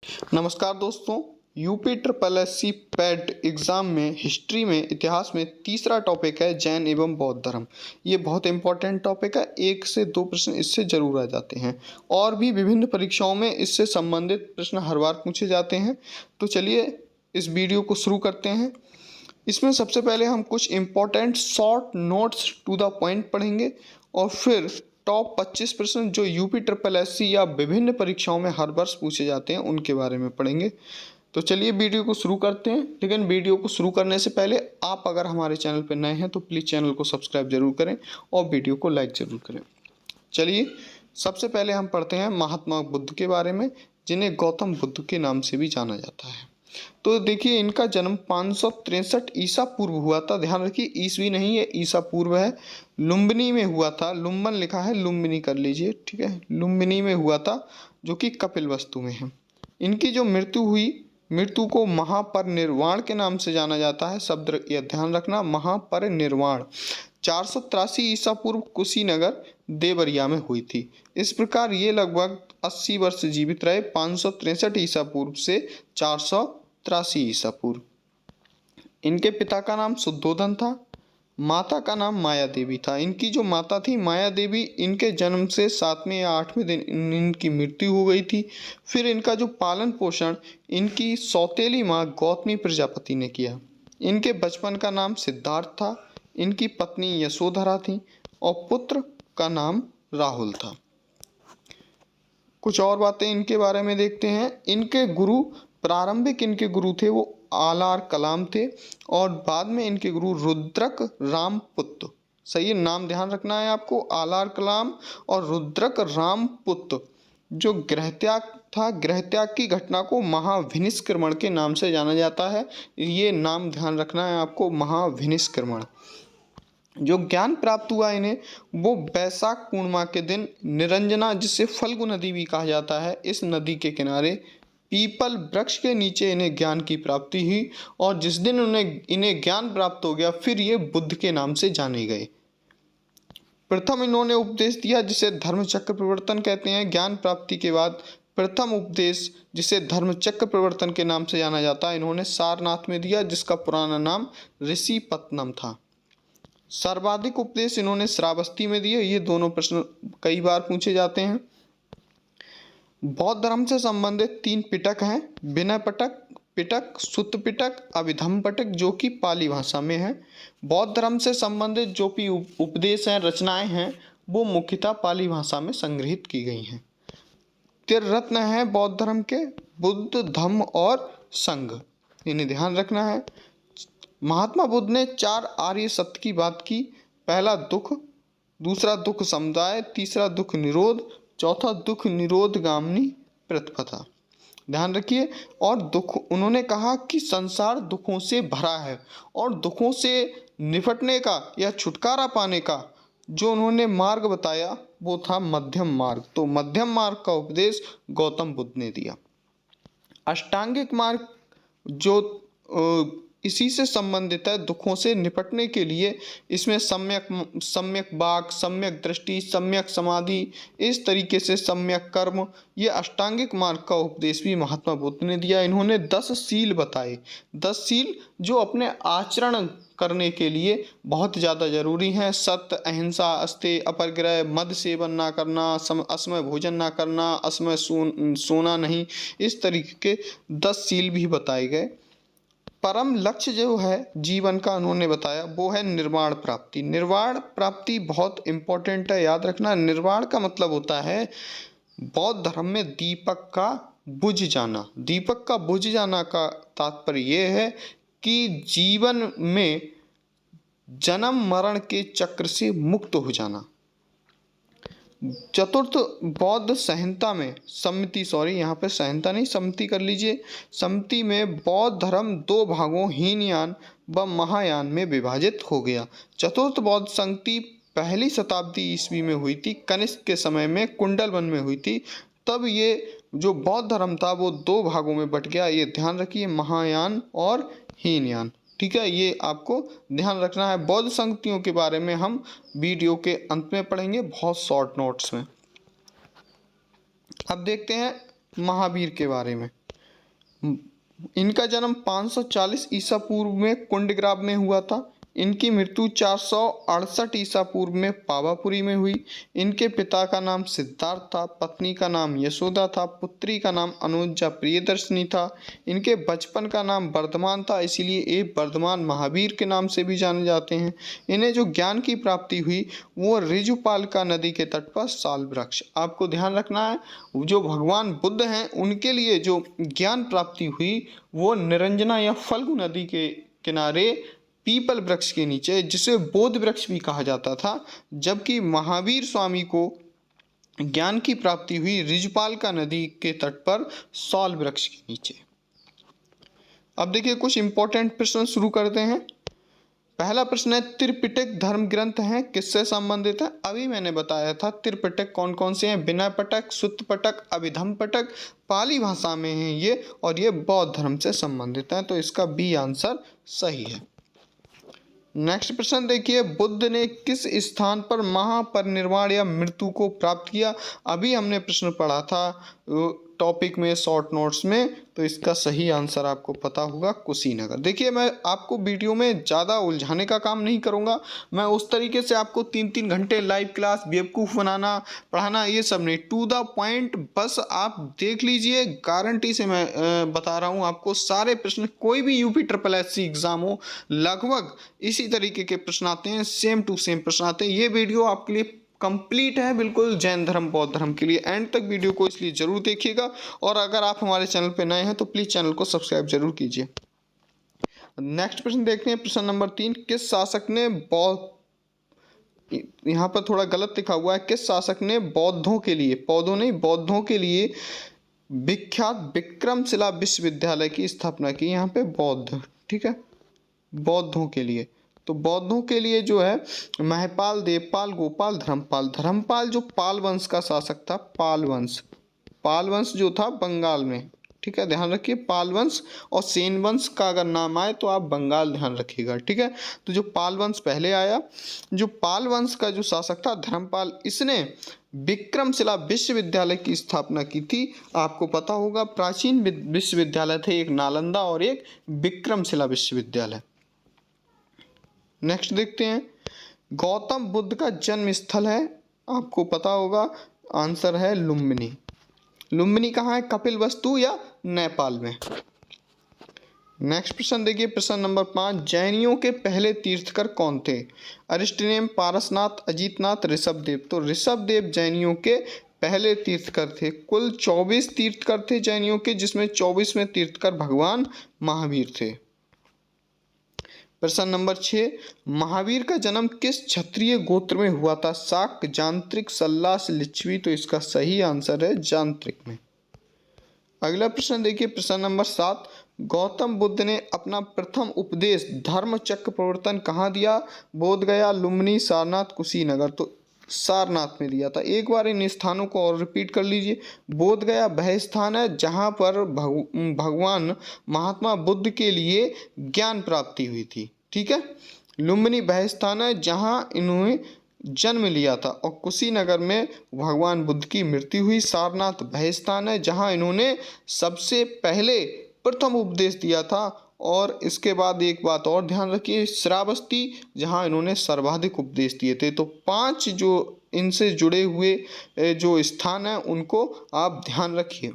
नमस्कार दोस्तों। UP triple S C PET exam में हिस्ट्री में इतिहास में तीसरा टॉपिक है जैन एवं बौद्ध धर्म। ये बहुत इंपॉर्टेंट टॉपिक है। 1 से 2 प्रश्न इससे ज़रूर आ जाते हैं और भी विभिन्न परीक्षाओं में इससे संबंधित प्रश्न हर बार पूछे जाते हैं। तो चलिए इस वीडियो को शुरू करते हैं। इसमें सबसे पहले हम कुछ important short notes to the point पढ़ेंगे और फिर टॉप 25 प्रश्न जो यूपी ट्रिपल एस सी या विभिन्न परीक्षाओं में हर वर्ष पूछे जाते हैं उनके बारे में पढ़ेंगे। तो चलिए वीडियो को शुरू करते हैं। लेकिन वीडियो को शुरू करने से पहले आप अगर हमारे चैनल पर नए हैं तो प्लीज़ चैनल को सब्सक्राइब जरूर करें और वीडियो को लाइक ज़रूर करें। चलिए सबसे पहले हम पढ़ते हैं महात्मा बुद्ध के बारे में, जिन्हें गौतम बुद्ध के नाम से भी जाना जाता है। तो देखिए इनका जन्म 563 ईसा पूर्व हुआ था। ध्यान रखिए ईसवी नहीं है, ईसा पूर्व है। लुम्बिनी में हुआ था। लुम्बन लिखा है, लुम्बिनी कर लीजिए, ठीक है। लुम्बिनी में हुआ था जो कि कपिलवस्तु में है। इनकी जो मृत्यु हुई, मृत्यु को महापरिनिर्वाण के नाम से जाना जाता है। शब्द यह ध्यान रखना, महापरिनिर्वाण। 483 ईसा पूर्व कुशीनगर देवरिया में हुई थी। इस प्रकार ये लगभग 80 वर्ष जीवित रहे, 563 ईसा पूर्व से 483 ईसा पूर्व। इनके पिता का नाम शुद्धोधन था, माता का नाम माया देवी था। इनकी जो माता थी माया देवी, इनके जन्म से 7वें या 8वें दिन इनकी मृत्यु हो गई थी। फिर इनका जो पालन पोषण इनकी सौतेली माँ गौतमी प्रजापति ने किया। इनके बचपन का नाम सिद्धार्थ था। इनकी पत्नी यशोधरा थी और पुत्र का नाम राहुल था। कुछ और बातें इनके बारे में देखते हैं। इनके गुरु, प्रारंभिक इनके गुरु थे वो आलार कलाम थे और बाद में इनके गुरु रुद्रक रामपुत्र। सही नाम ध्यान रखना है आपको, आलार कलाम और रुद्रक रामपुत्र। जो गृहत्याग था, गृहत्याग की घटना को महाविनिष्क्रमण के नाम से जाना जाता है। ये नाम ध्यान रखना है आपको, महाविनिष्क्रमण। जो ज्ञान प्राप्त हुआ इन्हें वो वैशाख पूर्णिमा के दिन निरंजना, जिसे फल्गु नदी भी कहा जाता है, इस नदी के किनारे पीपल वृक्ष के नीचे इन्हें ज्ञान की प्राप्ति हुई। और जिस दिन इन्हें ज्ञान प्राप्त हो गया फिर ये बुद्ध के नाम से जाने गए। प्रथम इन्होंने उपदेश दिया जिसे धर्मचक्र प्रवर्तन कहते हैं। ज्ञान प्राप्ति के बाद प्रथम उपदेश जिसे धर्मचक्र प्रवर्तन के नाम से जाना जाता है, इन्होंने सारनाथ में दिया, जिसका पुराना नाम ऋषिपत्तनम था। सर्वाधिक उपदेश इन्होंने श्रावस्ती में दिए। ये दोनों प्रश्न कई बार पूछे जाते हैं। बौद्ध धर्म से संबंधित 3 पिटक हैं, विनय पिटक, सुत्त पिटक, अभिधम्म पिटक, जो कि पाली भाषा में है। बौद्ध धर्म से संबंधित जो भी उपदेश हैं, रचनाएं हैं, वो मुख्यतः पाली भाषा में संग्रहित की गई हैं। त्रिरत्न हैं बौद्ध धर्म के, बुद्ध, धम्म और संघ, इन्हें ध्यान रखना है। महात्मा बुद्ध ने 4 आर्य सत्य की बात की। पहला दुख, दूसरा दुख समुदाय, तीसरा दुख निरोध, चौथा दुख निरोध गामिनी प्रतिपदा। ध्यान रखिए। और दुख, उन्होंने कहा कि संसार दुखों से भरा है और दुखों से निपटने का या छुटकारा पाने का जो उन्होंने मार्ग बताया वो था मध्यम मार्ग। तो मध्यम मार्ग का उपदेश गौतम बुद्ध ने दिया। अष्टांगिक मार्ग जो इसी से संबंधित है, दुखों से निपटने के लिए इसमें सम्यक वाक, सम्यक दृष्टि, सम्यक समाधि, इस तरीके से सम्यक कर्म, ये अष्टांगिक मार्ग का उपदेश भी महात्मा बुद्ध ने दिया। इन्होंने 10 शील बताए, 10 शील जो अपने आचरण करने के लिए बहुत ज़्यादा जरूरी हैं। सत्य, अहिंसा, अस्तेय, अपरिग्रह, मद सेवन ना करना, असमय भोजन ना करना, असमय सोना नहीं, इस तरीके के 10 शील भी बताए गए। परम लक्ष्य जो है जीवन का उन्होंने बताया वो है निर्वाण प्राप्ति। निर्वाण प्राप्ति बहुत इंपॉर्टेंट है, याद रखना। निर्वाण का मतलब होता है बौद्ध धर्म में दीपक का बुझ जाना। दीपक का बुझ जाना का तात्पर्य ये है कि जीवन में जन्म मरण के चक्र से मुक्त हो जाना। चतुर्थ बौद्ध संहिता में सम्मति, यहाँ पे संहिता नहीं, सम्मति कर लीजिए। सम्मति में बौद्ध धर्म 2 भागों हीनयान व महायान में विभाजित हो गया। चतुर्थ बौद्ध संहिता 1ली शताब्दी ईस्वी में हुई थी, कनिष्क के समय में कुंडलवन में हुई थी। तब ये जो बौद्ध धर्म था वो 2 भागों में बट गया। ये ध्यान रखिए, महायान और हीनयान, ठीक है। ये आपको ध्यान रखना है। बौद्ध संगतियों के बारे में हम वीडियो के अंत में पढ़ेंगे, बहुत शॉर्ट नोट्स में। अब देखते हैं महावीर के बारे में। इनका जन्म 540 ईसा पूर्व में कुंडग्राम में हुआ था। इनकी मृत्यु 468 ईसा पूर्व में पावापुरी में हुई। इनके पिता का नाम सिद्धार्थ था, पत्नी का नाम यशोदा था, पुत्री का नाम अनुजा प्रियदर्शनी था। इनके बचपन का नाम वर्धमान था, इसीलिए ये वर्धमान महावीर के नाम से भी जाने जाते हैं। इन्हें जो ज्ञान की प्राप्ति हुई वो ऋजुपालिका नदी के तट पर साल वृक्ष, आपको ध्यान रखना है, जो भगवान बुद्ध हैं उनके लिए जो ज्ञान प्राप्ति हुई वो निरंजना या फल्गु नदी के किनारे पीपल वृक्ष के नीचे, जिसे बोध वृक्ष भी कहा जाता था। जबकि महावीर स्वामी को ज्ञान की प्राप्ति हुई ऋजुपालिका नदी के तट पर साल वृक्ष के नीचे। अब देखिए कुछ इंपॉर्टेंट प्रश्न शुरू करते हैं। पहला प्रश्न है, त्रिपिटक धर्म ग्रंथ हैं, किससे संबंधित है? अभी मैंने बताया था त्रिपिटक कौन कौन से हैं, विनय पिटक, सुत्त पिटक, अभिधम पिटक, पाली भाषा में हैं ये, और ये बौद्ध धर्म से संबंधित हैं, तो इसका बी आंसर सही है। नेक्स्ट प्रश्न देखिए, बुद्ध ने किस स्थान पर महापरिनिर्वाण या मृत्यु को प्राप्त किया? अभी हमने प्रश्न पढ़ा था टॉपिक में, शॉर्ट नोट्स में, तो इसका सही आंसर आपको पता होगा कुशीनगर। देखिए मैं आपको वीडियो में ज़्यादा उलझाने का काम नहीं करूँगा, मैं उस तरीके से आपको 3-3 घंटे लाइव क्लास बेवकूफ़ बनाना पढ़ाना ये सब नहीं, टू द पॉइंट बस आप देख लीजिए। गारंटी से मैं बता रहा हूँ आपको, सारे प्रश्न कोई भी UPSSC एग्ज़ाम हो लगभग इसी तरीके के प्रश्न आते हैं, सेम टू सेम प्रश्न आते हैं। ये वीडियो आपके लिए कंप्लीट है बिल्कुल जैन धर्म बौद्ध धर्म के लिए। एंड तक वीडियो को इसलिए जरूर देखिएगा, और अगर आप हमारे चैनल पर नए हैं तो प्लीज़ चैनल को सब्सक्राइब जरूर कीजिए। नेक्स्ट प्रश्न देखते हैं, प्रश्न नंबर 3, किस शासक ने बौद्ध, यहाँ पर थोड़ा गलत लिखा हुआ है, किस शासक ने बौद्धों के लिए, पौधों नहीं बौद्धों के लिए विख्यात विक्रमशिला विश्वविद्यालय की स्थापना की? यहाँ पे बौद्ध, ठीक है, बौद्धों के लिए, तो बौद्धों के लिए जो है महपाल, देवपाल, गोपाल, धर्मपाल। धर्मपाल जो पाल वंश का शासक था, पाल वंश जो था बंगाल में, ठीक है, ध्यान रखिए, पाल वंश और सेन वंश का अगर नाम आए तो आप बंगाल ध्यान रखिएगा, ठीक है। तो जो पाल वंश पहले आया, जो पाल वंश का जो शासक था धर्मपाल, इसने विक्रमशिला विश्वविद्यालय की स्थापना की थी। आपको पता होगा प्राचीन विश्वविद्यालय थे, एक नालंदा और एक विक्रमशिला विश्वविद्यालय। नेक्स्ट देखते हैं, गौतम बुद्ध का जन्म स्थल है, आपको पता होगा आंसर है लुम्बिनी। लुम्बिनी कहाँ है, कपिलवस्तु या नेपाल में। नेक्स्ट प्रश्न देखिए, प्रश्न नंबर 5, जैनियों के पहले तीर्थकर कौन थे? अरिष्टनेम, पारसनाथ, अजीतनाथ, ऋषभदेव। तो ऋषभदेव जैनियों के पहले तीर्थकर थे। कुल 24 तीर्थकर थे जैनियों के, जिसमें 24वें तीर्थकर भगवान महावीर थे। प्रश्न नंबर 6, महावीर का जन्म किस क्षत्रिय गोत्र में हुआ था? शाक, जांत्रिक, सल्लास, लिच्छवी। तो इसका सही आंसर है जांत्रिक में। अगला प्रश्न देखिए, प्रश्न नंबर 7, गौतम बुद्ध ने अपना प्रथम उपदेश धर्मचक्र प्रवर्तन कहाँ दिया? बोधगया, लुम्बिनी, सारनाथ, कुशीनगर। तो सारनाथ में दिया था। एक बार इन स्थानों को और रिपीट कर लीजिए। बोधगया वह स्थान है जहाँ पर भगवान महात्मा बुद्ध के लिए ज्ञान प्राप्ति हुई थी, ठीक है। लुम्बिनी वह स्थान है जहाँ इन्होंने जन्म लिया था, और कुशीनगर में भगवान बुद्ध की मृत्यु हुई। सारनाथ वह स्थान है जहाँ इन्होंने सबसे पहले प्रथम उपदेश दिया था, और इसके बाद एक बात और ध्यान रखिए, श्रावस्ती जहाँ इन्होंने सर्वाधिक उपदेश दिए थे। तो 5 जो इनसे जुड़े हुए जो स्थान हैं उनको आप ध्यान रखिए।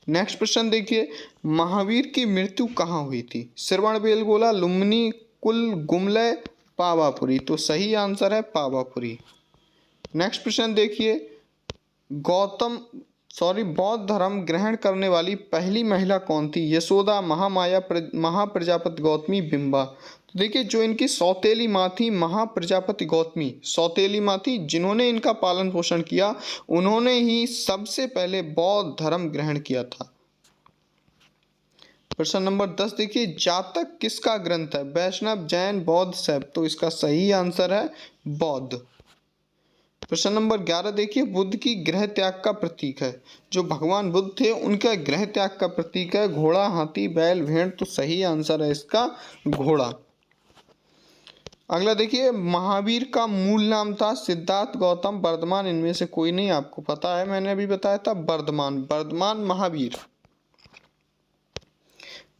नेक्स्ट प्रश्न देखिए, महावीर की मृत्यु कहाँ हुई थी? श्रवणबेलगोला, लुम्बिनी, कुल, गुमलय, पावापुरी। तो सही आंसर है पावापुरी। नेक्स्ट प्रश्न देखिए, बौद्ध धर्म ग्रहण करने वाली पहली महिला कौन थी? यशोदा, महामाया, महाप्रजापति गौतमी, बिंबा। तो देखिए, जो इनकी सौतेली माँ थी महाप्रजापति गौतमी, सौतेली माँ थी जिन्होंने इनका पालन पोषण किया, उन्होंने ही सबसे पहले बौद्ध धर्म ग्रहण किया था। प्रश्न नंबर 10 देखिए, जातक किसका ग्रंथ है? वैष्णव, जैन, बौद्ध, शैव। तो इसका सही आंसर है बौद्ध। प्रश्न नंबर 11 देखिए, बुद्ध की गृह त्याग का प्रतीक है। जो भगवान बुद्ध थे उनका गृह त्याग का प्रतीक है घोड़ा, हाथी, बैल, भेड़। तो सही आंसर है इसका घोड़ा। अगला देखिए, महावीर का मूल नाम था सिद्धार्थ, गौतम, वर्धमान। इनमें से कोई नहीं, आपको पता है, मैंने अभी बताया था वर्धमान महावीर।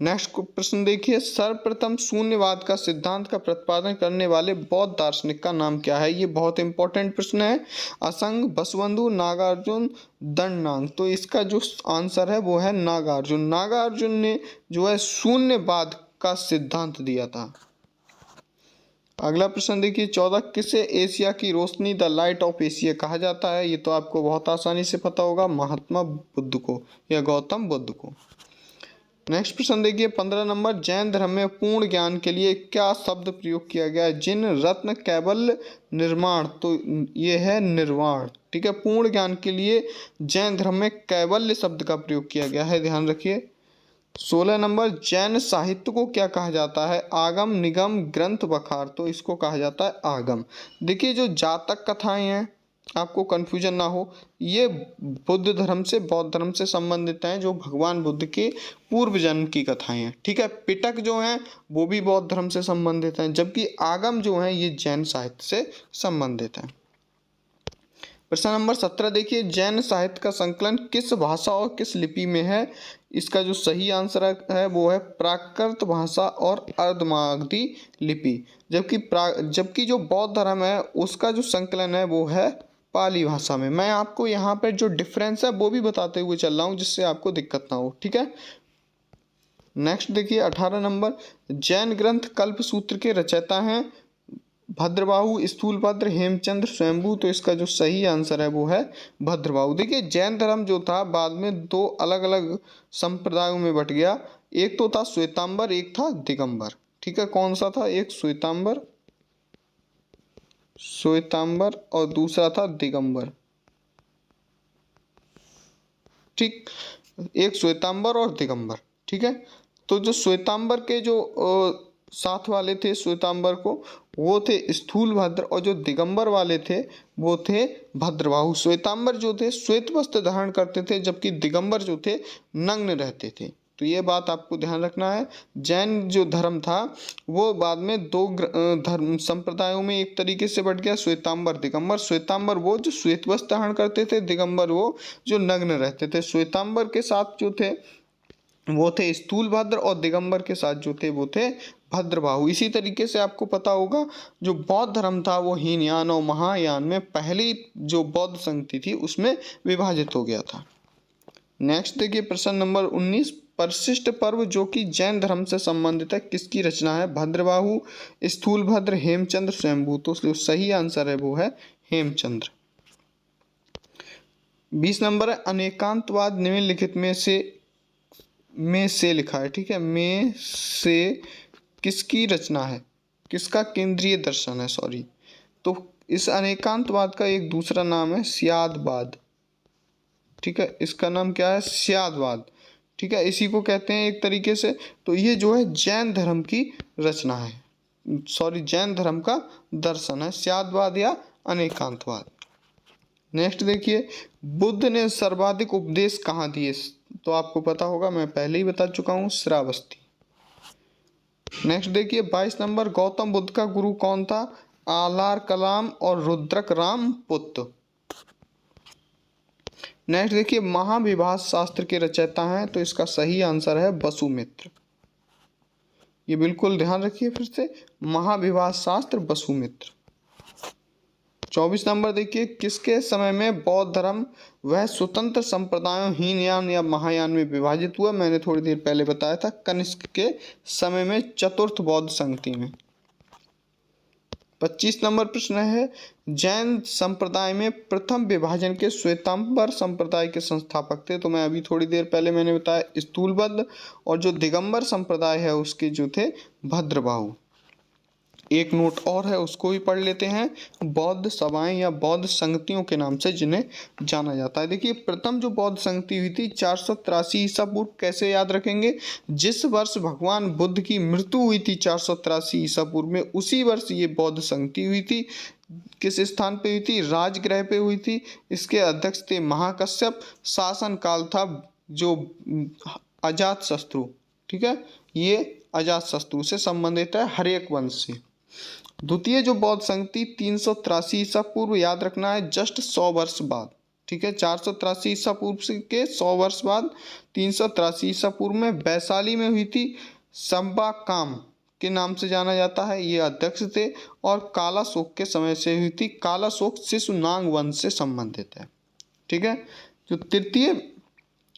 नेक्स्ट प्रश्न देखिए, सर्वप्रथम शून्यवाद का सिद्धांत का प्रतिपादन करने वाले बौद्ध दार्शनिक का नाम क्या है? ये बहुत इंपॉर्टेंट प्रश्न है। असंग, बसवंतु, नागार्जुन, दंडनांग। तो इसका जो आंसर है वो है नागार्जुन। नागार्जुन ने जो है शून्यवाद का सिद्धांत दिया था। अगला प्रश्न देखिए, 14, किसे एशिया की रोशनी द लाइट ऑफ एशिया कहा जाता है? ये तो आपको बहुत आसानी से पता होगा, महात्मा बुद्ध को या गौतम बुद्ध को। नेक्स्ट प्रश्न देखिए, 15 नंबर, जैन धर्म में पूर्ण ज्ञान के लिए क्या शब्द प्रयोग किया गया है? जिन रत्न कैवल्य निर्माण, तो ये है निर्वाण। ठीक है, पूर्ण ज्ञान के लिए जैन धर्म में कैवल्य शब्द का प्रयोग किया गया है, ध्यान रखिए। 16 नंबर, जैन साहित्य को क्या कहा जाता है? आगम, निगम, ग्रंथ, बखार। तो इसको कहा जाता है आगम। देखिए, जो जातक कथाएं हैं, आपको कंफ्यूजन ना हो, ये बुद्ध धर्म से, बौद्ध धर्म से संबंधित हैं, जो भगवान बुद्ध के पूर्व जन्म की कथाएं हैं। ठीक है, पिटक जो हैं वो भी बौद्ध धर्म से संबंधित हैं, जबकि आगम जो हैं ये जैन साहित्य से संबंधित हैं। प्रश्न नंबर 17 देखिए, जैन साहित्य का संकलन किस भाषा और किस लिपि में है? इसका जो सही आंसर है वो है प्राकृत भाषा और अर्धमागधी लिपि। जबकि जो बौद्ध धर्म है उसका जो संकलन है वो है पाली भाषा में। मैं आपको यहाँ पर जो डिफरेंस है वो भी बताते हुए चल रहा हूँ, जिससे आपको दिक्कत ना हो। ठीक है, नेक्स्ट देखिए 18 नंबर, जैन ग्रंथ कल्पसूत्र के रचयिता हैं भद्रबाहु, स्थूलभद्र, हेमचंद्र, स्वयंभू। तो इसका जो सही आंसर है वो है भद्रबाहु। देखिए, जैन धर्म जो था बाद में दो अलग अलग संप्रदायों में बट गया। एक तो था श्वेतांबर, एक था दिगंबर। ठीक है, कौन सा था? एक श्वेतांबर और दूसरा था दिगंबर। ठीक, एक श्वेतांबर और दिगंबर। ठीक है, तो जो श्वेतांबर के जो साथ वाले थे श्वेतांबर को, वो थे स्थूलभद्र, और जो दिगंबर वाले थे वो थे भद्रबाहु। श्वेतांबर जो थे श्वेत वस्त्र धारण करते थे, जबकि दिगंबर जो थे नग्न रहते थे। तो ये बात आपको ध्यान रखना है। जैन जो धर्म था वो बाद में दो धर्म संप्रदायों में एक तरीके से बट गया, श्वेतांबर, दिगंबर। श्वेतांबर वो जो श्वेत वस्त्र धारण करते थे, दिगंबर वो जो नग्न रहते थे। श्वेतांबर के साथ जो थे वो थे स्थूलभद्र, और दिगंबर के साथ जो थे वो थे भद्रबाहु। इसी तरीके से आपको पता होगा जो बौद्ध धर्म था वो हीनयान और महायान में पहली जो बौद्ध संगति थी उसमें विभाजित हो गया था। नेक्स्ट देखिए प्रश्न नंबर 19, परिशिष्ट पर्व जो कि जैन धर्म से संबंधित है किसकी रचना है? भद्रबाहु, स्थूलभद्र, हेमचंद्र, स्वयंभू। तो सही आंसर है वो है हेमचंद्र। 20 नंबर है, अनेकांतवाद निम्नलिखित में से लिखा है। ठीक है, में से किसकी रचना है? किसका केंद्रीय दर्शन है? सॉरी, तो इस अनेकांतवाद का एक दूसरा नाम है स्यादवाद। ठीक है, इसका नाम क्या है? स्यादवाद। ठीक है, इसी को कहते हैं एक तरीके से। तो ये जो है जैन धर्म की रचना है, सॉरी जैन धर्म का दर्शन है, स्यादवाद या अनेकांतवाद। नेक्स्ट देखिए, बुद्ध ने सर्वाधिक उपदेश कहाँ दिए? तो आपको पता होगा, मैं पहले ही बता चुका हूँ, श्रावस्ती। नेक्स्ट देखिए 22 नंबर, गौतम बुद्ध का गुरु कौन था? आलार कलाम और रुद्रक राम पुत्र। नेक्स्ट देखिए, महाविभाष शास्त्र के रचयिता हैं, तो इसका सही आंसर है वसुमित्र। ये बिल्कुल ध्यान रखिए फिर से, महाविभाष शास्त्र वसुमित्र। 24 नंबर देखिए, किसके समय में बौद्ध धर्म वह स्वतंत्र संप्रदायों हीनयान या महायान में विभाजित हुआ? मैंने थोड़ी देर पहले बताया था, कनिष्क के समय में, चतुर्थ बौद्ध संगति में। 25 नंबर प्रश्न है, जैन संप्रदाय में प्रथम विभाजन के श्वेतांबर संप्रदाय के संस्थापक थे? तो मैं अभी थोड़ी देर पहले मैंने बताया स्थूलभद्र, और जो दिगंबर संप्रदाय है उसके जो थे भद्रबाहु। एक नोट और है, उसको भी पढ़ लेते हैं, बौद्ध सभाएं या बौद्ध संगतियों के नाम से जिन्हें जाना जाता है। देखिए, प्रथम जो बौद्ध संगति हुई थी 483 ईसा पूर्व। कैसे याद रखेंगे? जिस वर्ष भगवान बुद्ध की मृत्यु हुई थी 483 ईसा पूर्व में, उसी वर्ष ये बौद्ध संगति हुई थी। किस स्थान पे हुई थी? राजगृह पे हुई थी। इसके अध्यक्ष थे महाकश्यप। शासन काल था जो अजातशत्रु। ठीक है, ये अजातशत्रु से संबंधित है, हर्यक वंश से। द्वितीय जो बौद्ध संगति 383 ईसा पूर्व, याद रखना है, जस्ट 100 वर्ष बाद। ठीक है। 483 ईसा पूर्व के 100 वर्ष बाद 383 ईसा पूर्व में वैशाली में हुई थी। संबाकाम के नाम से जाना जाता है, ये अध्यक्ष थे। और कालाशोक के समय से हुई थी। कालाशोक शिशुनाग वंश से संबंधित है, ठीक है। जो तृतीय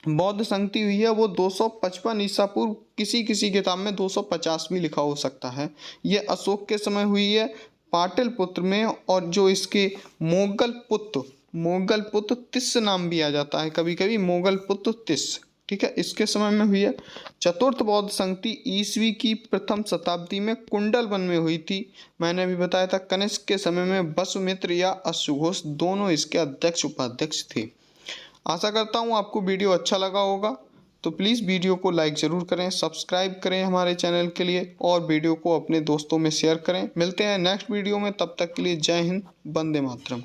बौद्ध संगति हुई है वो 255 ईसा पूर्व, किसी किसी किताब में 250 भी लिखा हो सकता है। ये अशोक के समय हुई है पाटलिपुत्र में। और जो इसके मोगल पुत्र तिस्स नाम भी आ जाता है कभी कभी, मोगल पुत्र तिस्स, ठीक है, इसके समय में हुई है। चतुर्थ बौद्ध संगति ईस्वी की प्रथम शताब्दी में कुंडल वन में हुई थी। मैंने अभी बताया था कनिष्क के समय में वसुमित्र या अश्वघोष दोनों इसके अध्यक्ष उपाध्यक्ष थे। आशा करता हूँ आपको वीडियो अच्छा लगा होगा, तो प्लीज़ वीडियो को लाइक ज़रूर करें, सब्सक्राइब करें हमारे चैनल के लिए, और वीडियो को अपने दोस्तों में शेयर करें। मिलते हैं नेक्स्ट वीडियो में, तब तक के लिए जय हिंद, वंदे मातरम।